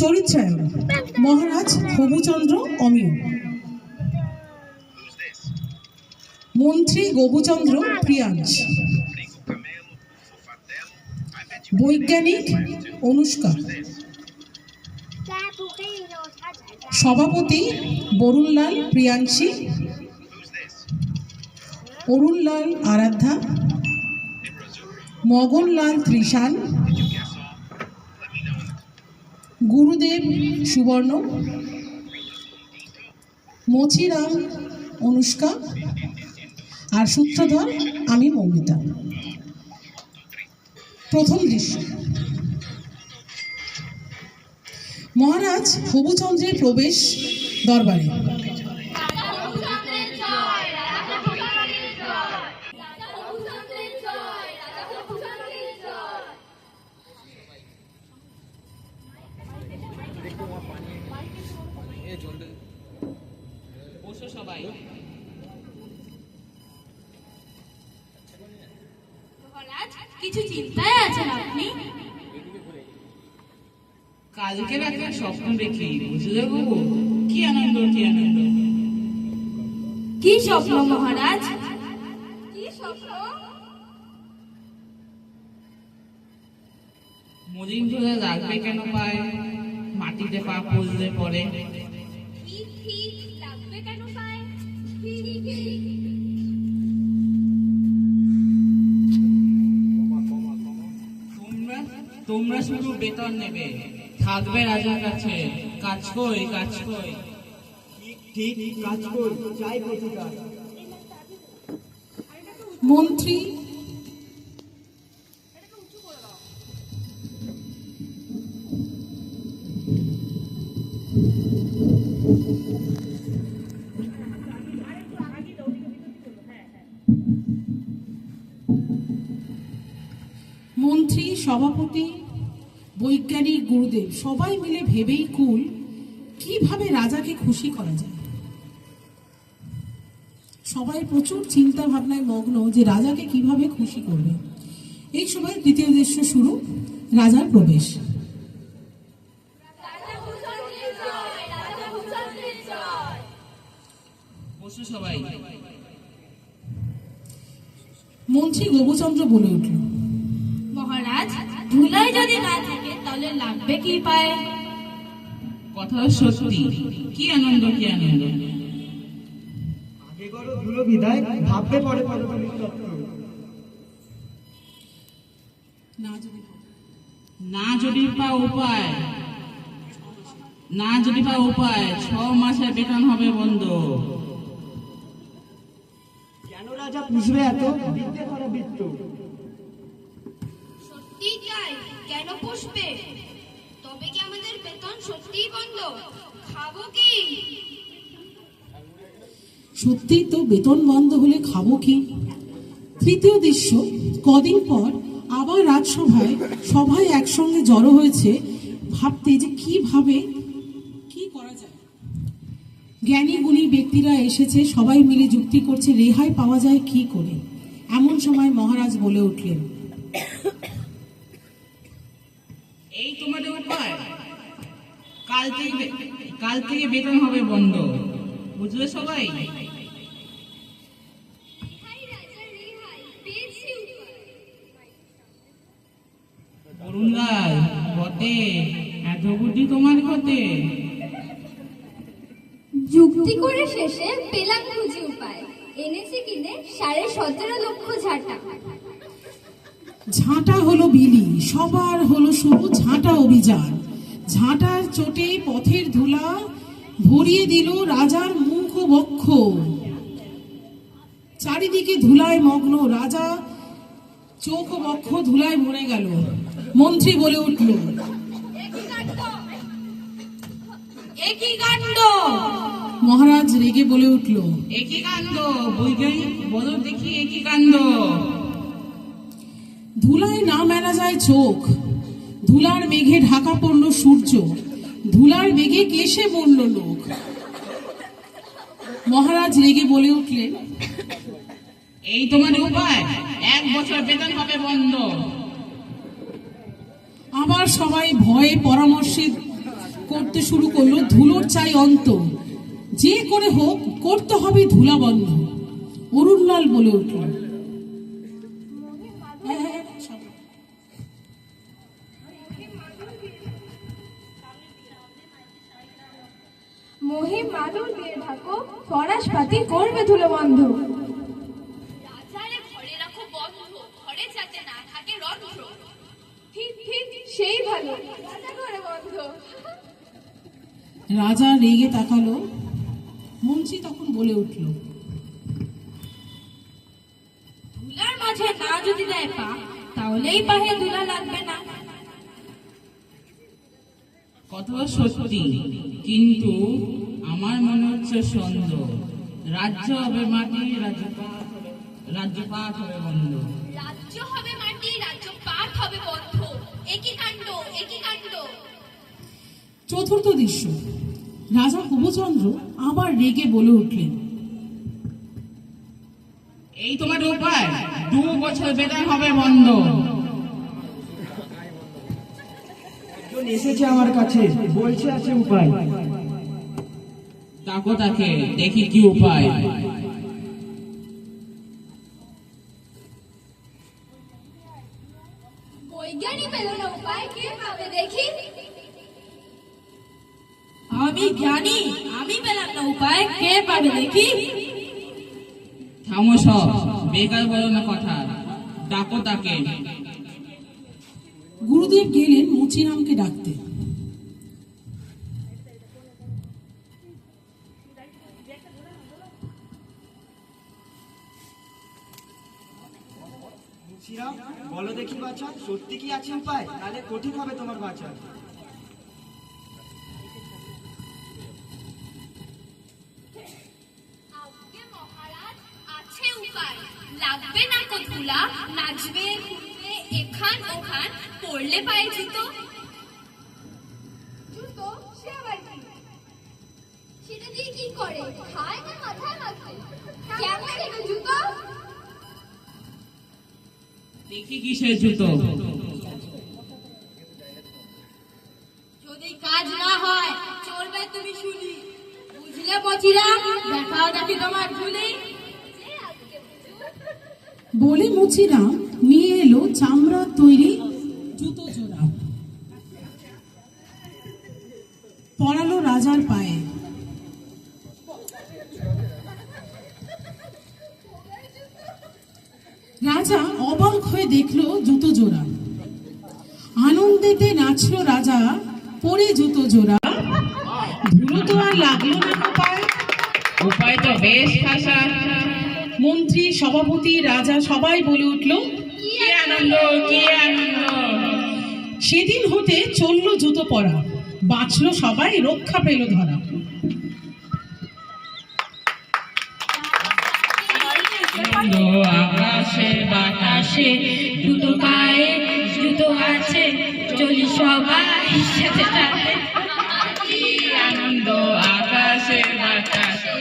চরিত্রায়ন মহারাজ হবুচন্দ্র অমিয়, মন্ত্রী গোবুচন্দ্র প্রিয়াংশ, বৈজ্ঞানিক অনুষ্কা, সভাপতি বরুণলাল প্রিয়াংশী, অরুণলাল আরাধ্যা, মগনলাল ত্রিশান, গুরুদেব সুবর্ণ, মচিরাম অনুষ্কা, আর সূত্রধর আমি মৌমিতা। প্রথম দৃশ্য, মহারাজ হবুচন্দ্রের প্রবেশ দরবারে। সবাই কিছু চিন্তায় আছেন আপনি? কালকে রাতে স্বপ্ন দেখি, বুঝলে বাবু? কি আনন্দ, কি আনন্দ! কি স্বপ্ন মহারাজ? কি স্বপ্ন? মদিন ধরে লাগবে কেন পায়, মাটিতে পা পড়লে পরে। লাগবে কেন পায়? তোমরা শুধু বেতন নেবে, থাকবে রাজার কাছে। কাজ কই, কাজ কই? ঠিক কাজ কই, চাই প্রতিকার। মন্ত্রী মন্ত্রী, সভাপতি, বৈজ্ঞানিক, গুরুদেব সবাই মিলে ভেবেই কুল কিভাবে রাজাকে খুশি করা যায়। সবাই প্রচুর চিন্তা ভাবনায় মগ্ন যে রাজাকে কিভাবে খুশি করবে। এই সময় দ্বিতীয় দৃশ্য শুরু, রাজার প্রবেশ। সবাই মন্ত্রী গোবুচন্দ্র বলে উঠল, মহারাজ, ধুলাই যদি না থাকে তাহলে লাগবে কি পায়? কথা সত্যি, কি আনন্দ, কি আনন্দ! আগে করো ধুলো বিদায়, ভাববে পরে পরে তত্ত্ব। না যদি পা উপায়, না যদি পা উপায়, 6 মাসের বেতন হবে বন্ধ। কেন রাজা পুষবে এত? বিদ্যে করা বৃত্ত। সত্যি তাই, কেন পুষবে? তবে কি আমাদের বেতন সত্যিই বন্ধ? খাবো কি? সত্যি তো, বেতন বন্ধ হলে খাবো কি? তৃতীয় দৃশ্য, কদিন পর আবার রাজসভায় সবাই একসঙ্গে জড়ো হয়েছে ভাবতে যে কিভাবে কি করা যায়। জ্ঞানী গুণী ব্যক্তিরা এসেছে, সবাই মিলে যুক্তি করছে রেহাই পাওয়া যায় কি করে। এমন সময় মহারাজ বলে উঠলেন, এই তোমাদের উপায়, কাল থেকে বেতন হবে বন্ধ, বুঝলে সবাই? অরুণলাল, বটে, এত বুদ্ধি তোমার ঘটে। যুক্তি করে শেষে পেলাম খুঁজি উপায়, এনেছি কিনে 17.5 লক্ষ ঝাঁটা। ঝাঁটা হলো বিলি, সবার হলো শুরু ঝাঁটা অভিযান। ঝাঁটার চোটে পথের ধুলা ভরিয়ে দিল রাজার মুখ ও বক্ষ। চারিদিকে ধুলায় মগ্ন, রাজা চোখ ও বক্ষ ধুলায় ভরে গেল। মন্ত্রী বলে উঠল, একই কাণ্ড! মহারাজ রেগে বলে উঠল, একই কাণ্ড! বৈজ্ঞানিক বলো দেখি, একই কাণ্ড! ধুলায় না মেলা যায় চোখ, ধুলার মেঘে ঢাকা পড়ল সূর্য, ধুলার বেগে কেশে পড়ল লোক। মহারাজ রেগে বলে উঠলেন, এই তোমার উপায়, 1 বছর বেতন হবে বন্ধ। আবার সবাই ভয়ে পরামর্শে করতে শুরু করলো ধুলোর চাই অন্ত, যে করে হোক করতে হবে ধুলা বন্ধ। অরুণলাল বলে উঠল, মহিম মাদুর দিয়ে ঢাকো, ফরাসপাতি করবে ধুলো বন্ধ। রাজারে ঘরে রাখো বন্ধ, ঘরে যাতে না থাকে রন্ধ্র। ঠিক ঠিক সেই ভালো, রাজা ঘরে বন্ধ। রাজা রেগে তাকালো। মন্ত্রী তখন বলে উঠল, ধুলার মাঝে না যদি দেয় পা, তাহলেই পাহে ধুলা লাগবে না। কথা সত্যি, কিন্তু আমার মনে হচ্ছে সন্দেহ। রাজ্য হবে মাটি, রাজ্যপাট হবে বন্ধ। রাজ্য হবে মাটি, রাজ্য পাঠ হবে বন্ধ। একই কাণ্ড, একই কাণ্ড। চতুর্থ দৃশ্য, রাজা কুবচন্দ্র আবার রেগে বলে উঠলেন, এই তোমার উপায়, 2 বছর বেতন হবে বন্ধ। একজন এসেছে আমার কাছে, বলছে আছে উপায়। তাকো তাকে, দেখি কি উপায়। বৈজ্ঞানিক পেল না উপায়, কে পাবে দেখি? আমি জানি, আমি পেলাম না উপায়, কে পাবে দেখি? থামো সব, বেকার বলো না কথা, ডাকো তাকে। গুরুদেব গেলেন মুচিরামকে ডাকতে। মুচিরাম, বলো দেখি বাছা, সত্যি কি আছে উপায়? নালে কঠিন হবে তোমার বাঁচা। আজ্ঞে মহারাজ, আছে উপায়। লাগবে না কো ধুলা, নাচবে ঘুরবে এখান ওখান, পড়লে পায়ে জুতো। জুতো সে আবার কি? সেটা দিয়ে কি করে? খায় না মাথায় মাখে? কেমন এটা জুতো? দেখি কিসের জুতো। যদি কাজ না হয় চলবে তুমি শুনি, বুঝলে বচিরাম? দেখাও দেখি তোমার ঝুলি। বলে মুচিরাম নিয়ে এলো চামড়ার তৈরি জুতো জোড়া, পরালো রাজার পায়ে। রাজা অবাক হয়ে দেখলো জুতো জোড়া। আনন্দেতে নাচলো রাজা, পরে জুতো জোড়া। ধুলো তো আর লাগলো না পায়ে। উপায় তো বেশ খাসা। মন্ত্রী, সভাপতি, রাজা সবাই বলে উঠল, কি আনন্দ, কি আনন্দ। সেদিন হতে চললো জুতো পরা, বাঁচলো সবাই, রক্ষা পেল ধরা। আনন্দ আকাশে বাতাসে, দুটো পায়ে জুতো আছে, চলি সবাই সাথে সাথে। কি আনন্দ আকাশে বাতাসে।